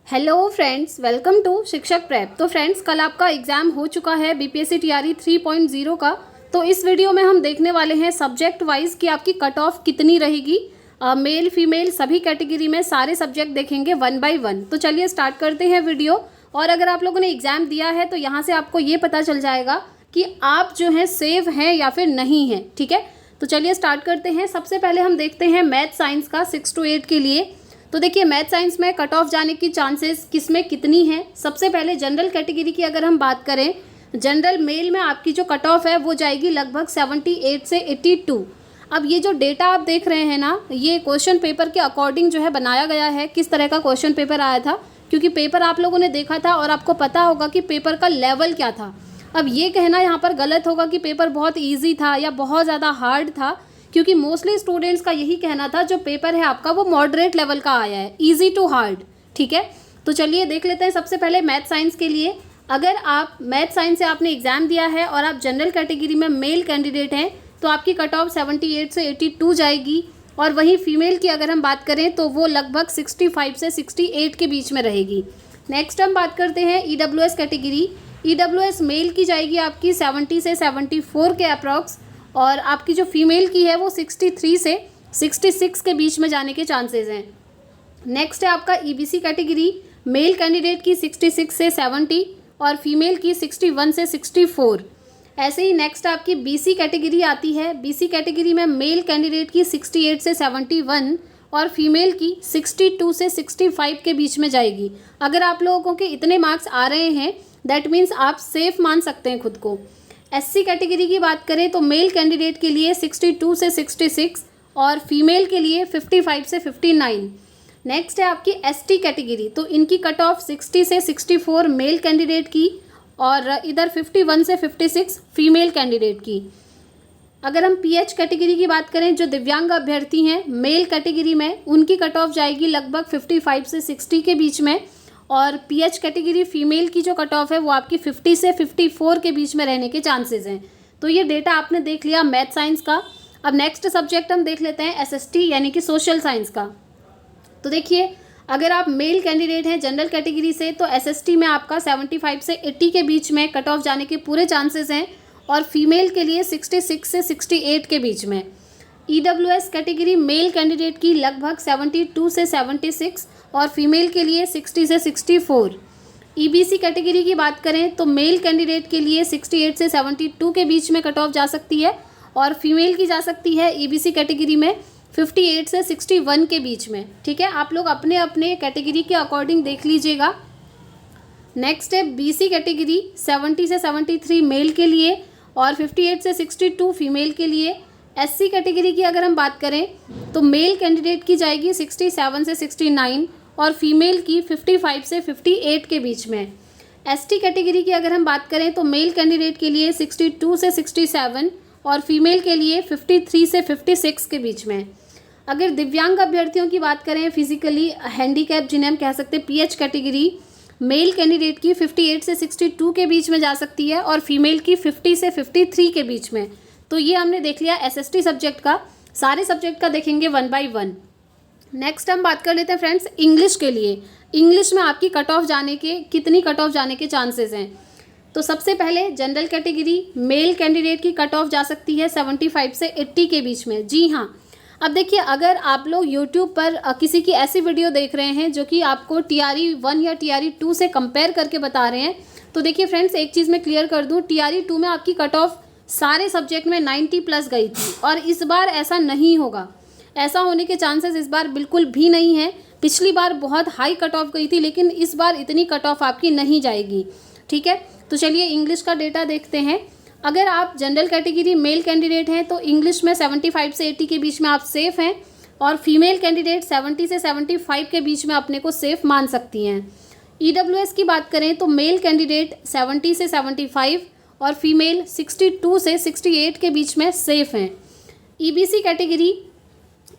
Hello friends, welcome to शिक्षक prep. तो friends, कल आपका एग्ज़ाम हो चुका है बीपीएससी टीआरई 3.0 का। तो इस वीडियो में हम देखने वाले हैं सब्जेक्ट वाइज कि आपकी कट ऑफ कितनी रहेगी। मेल फीमेल सभी कैटेगरी में सारे सब्जेक्ट देखेंगे वन बाय वन। तो चलिए स्टार्ट करते हैं वीडियो। और अगर आप लोगों ने एग्ज़ाम दिया है तो यहाँ से आपको ये पता चल जाएगा कि आप जो हैं सेव हैं या फिर नहीं हैं। ठीक है, तो चलिए स्टार्ट करते हैं। सबसे पहले हम देखते हैं मैथ साइंस का 6 to 8 के लिए। तो देखिए, मैथ साइंस में कट ऑफ जाने की चांसेस किसमें कितनी है। सबसे पहले जनरल कैटेगरी की अगर हम बात करें, जनरल मेल में आपकी जो कट ऑफ है वो जाएगी लगभग 78 से 82। अब ये जो डेटा आप देख रहे हैं ना, ये क्वेश्चन पेपर के अकॉर्डिंग जो है बनाया गया है। किस तरह का क्वेश्चन पेपर आया था, क्योंकि पेपर आप लोगों ने देखा था और आपको पता होगा कि पेपर का लेवल क्या था। अब ये कहना यहाँ पर गलत होगा कि पेपर बहुत ईजी था या बहुत ज़्यादा हार्ड था, क्योंकि मोस्टली स्टूडेंट्स का यही कहना था जो पेपर है आपका वो मॉडरेट लेवल का आया है, इजी टू हार्ड। ठीक है, तो चलिए देख लेते हैं सबसे पहले मैथ साइंस के लिए। अगर आप मैथ साइंस से आपने एग्ज़ाम दिया है और आप जनरल कैटेगरी में मेल कैंडिडेट हैं तो आपकी कट ऑफ 78 से 82 जाएगी। और वहीं फीमेल की अगर हम बात करें तो वो लगभग 65 से 68 के बीच में रहेगी। नेक्स्ट हम बात करते हैं ईडब्ल्यूएस कैटेगरी। ईडब्ल्यूएस मेल की जाएगी आपकी 70 से 74 के अप्रॉक्स, और आपकी जो फीमेल की है वो 63 से 66 के बीच में जाने के चांसेस हैं। नेक्स्ट है आपका ईबीसी कैटेगरी। मेल कैंडिडेट की 66 से 70 और फीमेल की 61 से 64। ऐसे ही नेक्स्ट आपकी बीसी कैटेगरी आती है। बीसी कैटेगरी में मेल कैंडिडेट की 68 से 71 और फीमेल की 62 से 65 के बीच में जाएगी। अगर आप लोगों के इतने मार्क्स आ रहे हैं दैट मीन्स आप सेफ मान सकते हैं खुद को। एससी कैटेगरी की बात करें तो मेल कैंडिडेट के लिए 62 से 66 और फीमेल के लिए 55 से 59। नेक्स्ट है आपकी एसटी कैटेगरी। तो इनकी कट ऑफ 60 से 64 मेल कैंडिडेट की और इधर 51 से 56 फीमेल कैंडिडेट की। अगर हम पीएच कैटेगरी की बात करें, जो दिव्यांग अभ्यर्थी हैं मेल कैटेगरी में, उनकी कट ऑफ जाएगी लगभग 55 से 60 के बीच में। और पीएच कैटेगरी फीमेल की जो कट ऑफ है वो आपकी 50 से 54 के बीच में रहने के चांसेस हैं। तो ये डेटा आपने देख लिया मैथ साइंस का। अब नेक्स्ट सब्जेक्ट हम देख लेते हैं एसएसटी यानी कि सोशल साइंस का। तो देखिए, अगर आप मेल कैंडिडेट हैं जनरल कैटेगरी से तो एसएसटी में आपका 75 से 80 के बीच में कट ऑफ जाने के पूरे चांसेस हैं, और फीमेल के लिए 66 से 68 के बीच में। ईडब्ल्यूएस कैटेगरी मेल कैंडिडेट की लगभग 72 से 76 और फीमेल के लिए 60 से 64। ईबीसी कैटेगरी की बात करें तो मेल कैंडिडेट के लिए 68 से 72 के बीच में कट ऑफ जा सकती है, और फीमेल की जा सकती है ईबीसी कैटेगरी में 58 से 61 के बीच में। ठीक है, आप लोग अपने अपने कैटेगरी के अकॉर्डिंग देख लीजिएगा। नेक्स्ट है बीसी कैटेगरी। 70 से 73 मेल के लिए और 58 से 62 फीमेल के लिए। एससी कैटेगरी की अगर हम बात करें तो मेल कैंडिडेट की जाएगी 67 से 69 और फीमेल की 55 से 58 के बीच में। एसटी कैटेगरी की अगर हम बात करें तो मेल कैंडिडेट के लिए 62 से 67 और फीमेल के लिए 53 से 56 के बीच में। अगर दिव्यांग अभ्यर्थियों की बात करें, फिजिकली हैंडीकैप जिन्हें हम कह सकते हैं, पीएच कैटेगरी मेल कैंडिडेट की 58 से 62 के बीच में जा सकती है और फीमेल की 50 से 53 के बीच में। तो ये हमने देख लिया एसएसटी सब्जेक्ट का। सारे सब्जेक्ट का देखेंगे वन बाय वन। नेक्स्ट हम बात कर लेते हैं फ्रेंड्स इंग्लिश के लिए। इंग्लिश में आपकी कट ऑफ जाने के कितनी कट ऑफ जाने के चांसेस हैं। तो सबसे पहले जनरल कैटेगरी मेल कैंडिडेट की कट ऑफ जा सकती है 75 से 80 के बीच में। जी हाँ, अब देखिए, अगर आप लोग यूट्यूब पर किसी की ऐसी वीडियो देख रहे हैं जो कि आपको टीआरई 1 या टीआरई 2 से कंपेयर करके बता रहे हैं, तो देखिए फ्रेंड्स, एक चीज़ मैं क्लियर कर दूँ, टीआरई 2 में आपकी कट ऑफ सारे सब्जेक्ट में 90 प्लस गई थी, और इस बार ऐसा नहीं होगा। ऐसा होने के चांसेस इस बार बिल्कुल भी नहीं है। पिछली बार बहुत हाई कट ऑफ गई थी, लेकिन इस बार इतनी कट ऑफ आपकी नहीं जाएगी। ठीक है, तो चलिए इंग्लिश का डेटा देखते हैं। अगर आप जनरल कैटेगरी मेल कैंडिडेट हैं तो इंग्लिश में 75 से 80 के बीच में आप सेफ़ हैं, और फीमेल कैंडिडेट 70 से 75 के बीच में अपने को सेफ़ मान सकती हैं। ईडब्ल्यूएस की बात करें तो मेल कैंडिडेट 70 से 75 और फीमेल 62 से 68 के बीच में सेफ़ हैं। ईबीसी कैटेगरी,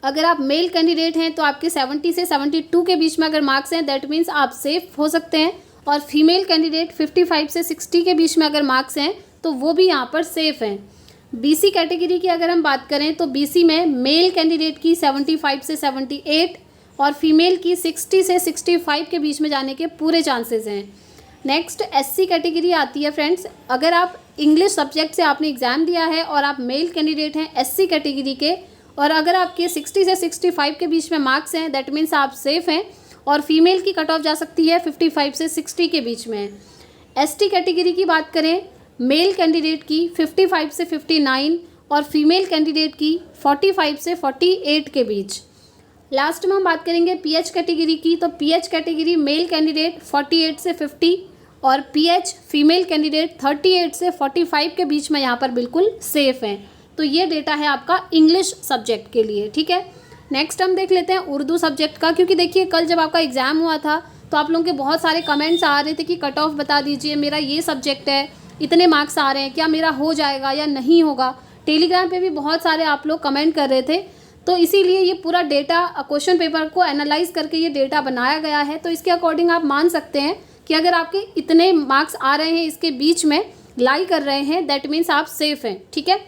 अगर आप मेल कैंडिडेट हैं तो आपके 70 से 72 के बीच में अगर मार्क्स हैं दैट मीन्स आप सेफ़ हो सकते हैं, और फीमेल कैंडिडेट 55 से 60 के बीच में अगर मार्क्स हैं तो वो भी यहाँ पर सेफ़ हैं। बीसी कैटेगरी की अगर हम बात करें तो बीसी में मेल कैंडिडेट की 75 से 78 और फीमेल की 60 से 65 के बीच में जाने के पूरे चांसेस हैं। नेक्स्ट एससी कैटेगरी आती है फ्रेंड्स। अगर आप इंग्लिश सब्जेक्ट से आपने एग्ज़ाम दिया है और आप मेल कैंडिडेट हैं एससी कैटेगरी के, और अगर आपके 60 से 65 के बीच में मार्क्स हैं, दैट मीन्स आप सेफ हैं। और फीमेल की कट ऑफ जा सकती है 55 से 60 के बीच में। एसटी कैटेगरी की बात करें, मेल कैंडिडेट की 55 से 59 और फीमेल कैंडिडेट की 45 से 48 के बीच। लास्ट में हम बात करेंगे पीएच कैटेगरी की। तो पीएच कैटेगरी मेल कैंडिडेट 48 से 50 और पीएच फीमेल कैंडिडेट 38 से 45 के बीच में यहाँ पर बिल्कुल सेफ हैं। तो ये डेटा है आपका इंग्लिश सब्जेक्ट के लिए, ठीक है। नेक्स्ट हम देख लेते हैं उर्दू सब्जेक्ट का, क्योंकि देखिए कल जब आपका एग्ज़ाम हुआ था तो आप लोगों के बहुत सारे कमेंट्स आ रहे थे कि कट ऑफ बता दीजिए, मेरा ये सब्जेक्ट है, इतने मार्क्स आ रहे हैं, क्या मेरा हो जाएगा या नहीं होगा। टेलीग्राम पे भी बहुत सारे आप लोग कमेंट कर रहे थे, तो इसीलिए ये पूरा डेटा क्वेश्चन पेपर को एनालाइज करके ये डेटा बनाया गया है। तो इसके अकॉर्डिंग आप मान सकते हैं कि अगर आपके इतने मार्क्स आ रहे हैं, इसके बीच में लाई कर रहे हैं, दैट मीन्स आप सेफ हैं, ठीक है।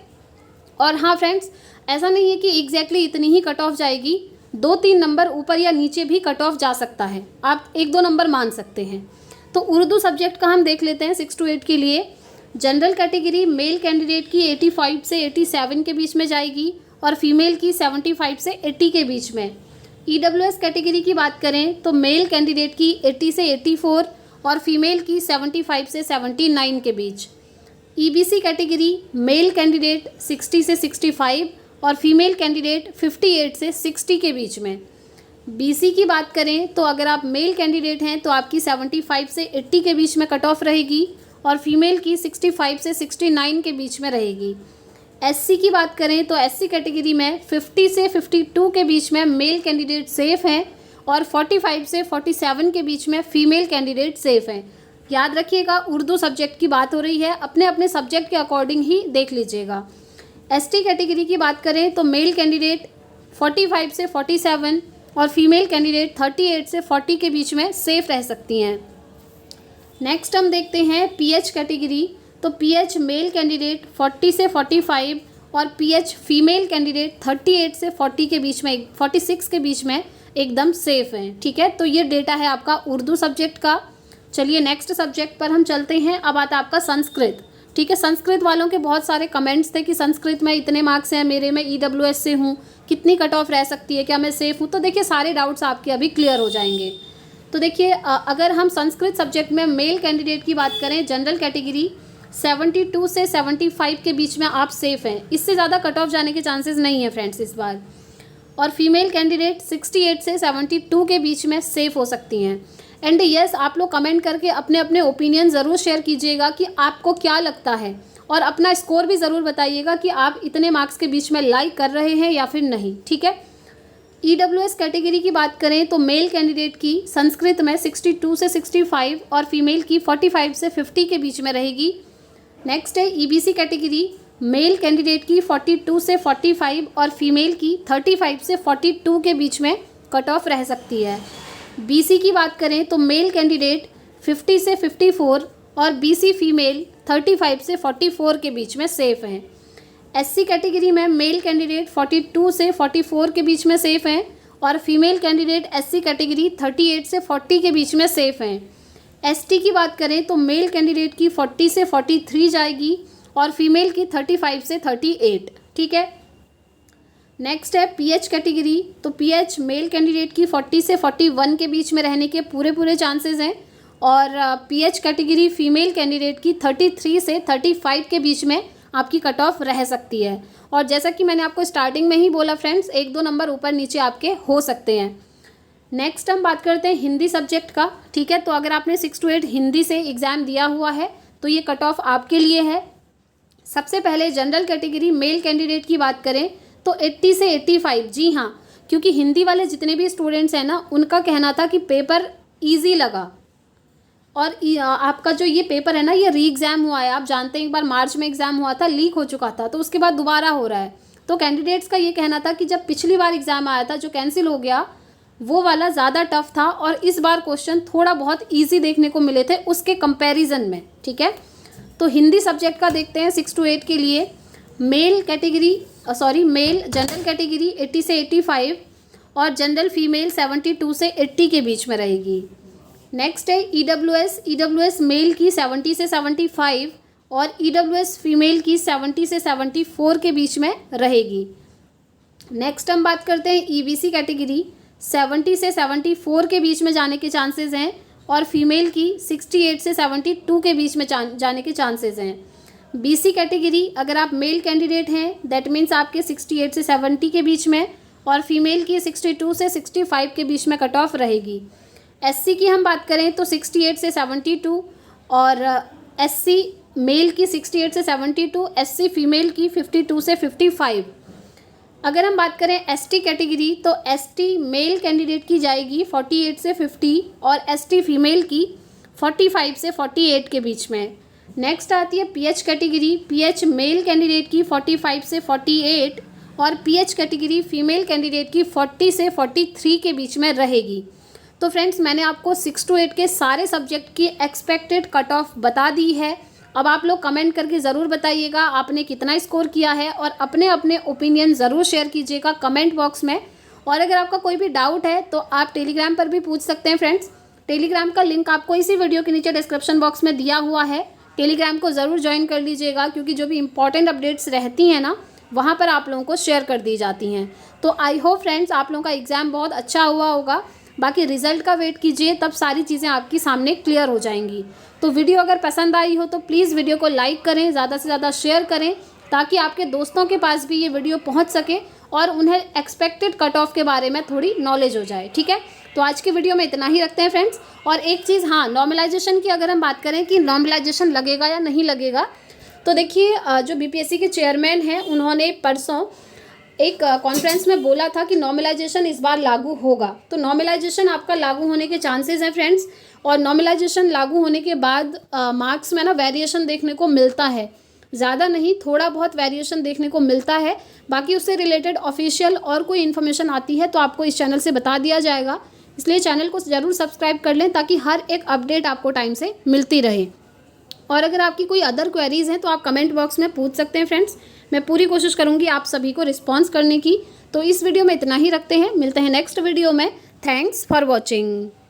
और हाँ फ्रेंड्स, ऐसा नहीं है कि एग्जैक्टली इतनी ही कट ऑफ जाएगी, 2-3 नंबर ऊपर या नीचे भी कट ऑफ जा सकता है, आप 1-2 नंबर मान सकते हैं। तो उर्दू सब्जेक्ट का हम देख लेते हैं 6 to 8 के लिए। जनरल कैटेगरी मेल कैंडिडेट की 85 से 87 के बीच में जाएगी और फीमेल की 75 से 80 के बीच में। ईडब्ल्यूएस कैटेगरी की बात करें तो मेल कैंडिडेट की 80 से 84 और फीमेल की 75 से 79 के बीच। ईबीसी कैटेगरी मेल कैंडिडेट 60 से 65 और फीमेल कैंडिडेट 58 से 60 के बीच में। बीसी की बात करें तो अगर आप मेल कैंडिडेट हैं तो आपकी 75 से 80 के बीच में कट ऑफ रहेगी और फीमेल की 65 से 69 के बीच में रहेगी। एससी की बात करें तो एससी कैटेगरी में 50 से 52 के बीच में मेल कैंडिडेट सेफ़ हैं और 45 से 47 के बीच में फीमेल कैंडिडेट सेफ़ हैं। याद रखिएगा, उर्दू सब्जेक्ट की बात हो रही है, अपने अपने सब्जेक्ट के अकॉर्डिंग ही देख लीजिएगा। एसटी कैटेगरी की बात करें तो मेल कैंडिडेट 45 से 47 और फीमेल कैंडिडेट 38 से 40 के बीच में सेफ़ रह सकती हैं। नेक्स्ट हम देखते हैं पीएच कैटेगरी। तो पीएच मेल कैंडिडेट 40 से 45 और पीएच फीमेल कैंडिडेट 38 से 40 के बीच में 46 के बीच में एकदम सेफ़ हैं, ठीक है। तो ये डेटा है आपका उर्दू सब्जेक्ट का। चलिए नेक्स्ट सब्जेक्ट पर हम चलते हैं। अब आता है आपका संस्कृत, ठीक है। संस्कृत वालों के बहुत सारे कमेंट्स थे कि संस्कृत में इतने मार्क्स हैं मेरे, मैं ईडब्ल्यूएस से हूँ, कितनी कट ऑफ रह सकती है, क्या मैं सेफ़ हूँ। तो देखिए सारे डाउट्स आपके अभी क्लियर हो जाएंगे। तो देखिए अगर हम संस्कृत सब्जेक्ट में मेल कैंडिडेट की बात करें, जनरल कैटेगरी 72 से 75 के बीच में आप सेफ़ हैं, इससे ज़्यादा कट ऑफ जाने के चांसेस नहीं है फ्रेंड्स इस बार। और फीमेल कैंडिडेट 68 से 72 के बीच में सेफ़ हो सकती हैं। एंड यस, आप लोग कमेंट करके अपने अपने ओपिनियन ज़रूर शेयर कीजिएगा कि आपको क्या लगता है, और अपना स्कोर भी ज़रूर बताइएगा कि आप इतने मार्क्स के बीच में लाइक कर रहे हैं या फिर नहीं, ठीक है। ईडब्ल्यूएस कैटेगरी की बात करें तो मेल कैंडिडेट की संस्कृत में 62 से 65 और फीमेल की 45 से 50 के बीच में रहेगी। नेक्स्ट है ईबीसी कैटेगरी, मेल कैंडिडेट की 42 से 45 और फीमेल की 35 से 42 के बीच में कट ऑफ रह सकती है। बीसी की बात करें तो मेल कैंडिडेट 50 से 54 और बीसी फीमेल 35 से 44 के बीच में सेफ़ हैं। एससी कैटेगरी में मेल कैंडिडेट 42 से 44 के बीच में सेफ़ हैं और फीमेल कैंडिडेट एससी कैटेगरी 38 से 40 के बीच में सेफ़ हैं। एसटी की बात करें तो मेल कैंडिडेट की 40 से 43 जाएगी और फीमेल की 35 से 38, ठीक है। नेक्स्ट है पीएच कैटेगरी। तो पीएच मेल कैंडिडेट की 40 से 41 के बीच में रहने के पूरे चांसेस हैं और पीएच कैटेगरी फीमेल कैंडिडेट की 33 से 35 के बीच में आपकी कट ऑफ रह सकती है। और जैसा कि मैंने आपको स्टार्टिंग में ही बोला फ्रेंड्स, 1-2 नंबर ऊपर नीचे आपके हो सकते हैं। नेक्स्ट हम बात करते हैं हिंदी सब्जेक्ट का, ठीक है। तो अगर आपने 6 to 8 हिंदी से एग्ज़ाम दिया हुआ है तो ये कट ऑफ आपके लिए है। सबसे पहले जनरल कैटेगरी मेल कैंडिडेट की बात करें तो 80 से 85, जी हाँ, क्योंकि हिंदी वाले जितने भी स्टूडेंट्स हैं ना, उनका कहना था कि पेपर ईजी लगा। और आपका जो ये पेपर है ना, ये री एग्ज़ाम हुआ है। आप जानते हैं एक बार मार्च में एग्ज़ाम हुआ था, लीक हो चुका था, तो उसके बाद दोबारा हो रहा है। तो कैंडिडेट्स का ये कहना था कि जब पिछली बार एग्ज़ाम आया था जो कैंसिल हो गया, वो वाला ज़्यादा टफ था और इस बार क्वेश्चन थोड़ा बहुत ईजी देखने को मिले थे उसके कंपैरिजन में, ठीक है। तो हिंदी सब्जेक्ट का देखते हैं 6 to 8 के लिए। मेल जनरल कैटेगरी 80 से 85, और जनरल फीमेल 72 से 80 के बीच में रहेगी। नेक्स्ट है ईडब्ल्यूएस मेल की 70 से 75 और ईडब्ल्यूएस फीमेल की 70 से 74 के बीच में रहेगी। नेक्स्ट हम बात करते हैं ईबीसी कैटेगरी 70 से 74 के बीच में जाने के चांसेस हैं और फीमेल की 68 से 72 के बीच में जाने के चांसेस हैं। बीसी कैटेगरी अगर आप मेल कैंडिडेट हैं दैट मीन्स आपके 68 से 70 के बीच में और फीमेल की 62 से 65 के बीच में कट ऑफ रहेगी। एससी की हम बात करें तो 68 से 72 और एससी मेल की 68 से 72, एससी फीमेल की 52 से 55। अगर हम बात करें एसटी कैटेगरी तो एसटी मेल कैंडिडेट की जाएगी 48 से 50 और एसटी फीमेल की 45 से 48 के बीच में। नेक्स्ट आती है pH category, pH male candidate की 45 से 48 और पीएच कैटेगरी फीमेल कैंडिडेट की 40 से 43 के बीच में रहेगी। तो फ्रेंड्स मैंने आपको 6 to 8 के सारे सब्जेक्ट की एक्सपेक्टेड कट ऑफ बता दी है। अब आप लोग कमेंट करके ज़रूर बताइएगा आपने कितना स्कोर किया है और अपने अपने ओपिनियन ज़रूर शेयर कीजिएगा कमेंट बॉक्स में। और अगर आपका कोई भी डाउट है तो आप टेलीग्राम पर भी पूछ सकते हैं फ्रेंड्स। टेलीग्राम का लिंक आपको इसी वीडियो के नीचे डिस्क्रिप्शन बॉक्स में दिया हुआ है। टेलीग्राम को ज़रूर ज्वाइन कर लीजिएगा क्योंकि जो भी इंपॉर्टेंट अपडेट्स रहती हैं ना वहाँ पर आप लोगों को शेयर कर दी जाती हैं। तो आई होप फ्रेंड्स आप लोगों का एग्ज़ाम बहुत अच्छा हुआ होगा। बाकी रिजल्ट का वेट कीजिए तब सारी चीज़ें आपकी सामने क्लियर हो जाएंगी। तो वीडियो अगर पसंद आई हो तो प्लीज़ वीडियो को लाइक करें, ज़्यादा से ज़्यादा शेयर करें ताकि आपके दोस्तों के पास भी ये वीडियो पहुंच सके और उन्हें एक्सपेक्टेड कट ऑफ के बारे में थोड़ी नॉलेज हो जाए। ठीक है, तो आज की वीडियो में इतना ही रखते हैं फ्रेंड्स। और एक चीज़ हाँ, नॉर्मलाइजेशन की अगर हम बात करें कि नॉर्मलाइजेशन लगेगा या नहीं लगेगा, तो देखिए जो बीपीएससी के चेयरमैन हैं उन्होंने परसों एक कॉन्फ्रेंस में बोला था कि नॉर्मलाइजेशन इस बार लागू होगा। तो नॉर्मलाइजेशन आपका लागू होने के चांसेस हैं फ्रेंड्स। और नॉर्मलाइजेशन लागू होने के बाद मार्क्स में ना वेरिएशन देखने को मिलता है, ज़्यादा नहीं थोड़ा बहुत वेरिएशन देखने को मिलता है। बाकी उससे रिलेटेड ऑफिशियल और कोई इन्फॉर्मेशन आती है तो आपको इस चैनल से बता दिया जाएगा, इसलिए चैनल को ज़रूर सब्सक्राइब कर लें ताकि हर एक अपडेट आपको टाइम से मिलती रहे। और अगर आपकी कोई अदर क्वेरीज़ हैं तो आप कमेंट बॉक्स में पूछ सकते हैं फ्रेंड्स। मैं पूरी कोशिश करूंगी आप सभी को रिस्पॉन्स करने की। तो इस वीडियो में इतना ही रखते हैं, मिलते हैं नेक्स्ट वीडियो में। Thanks for watching.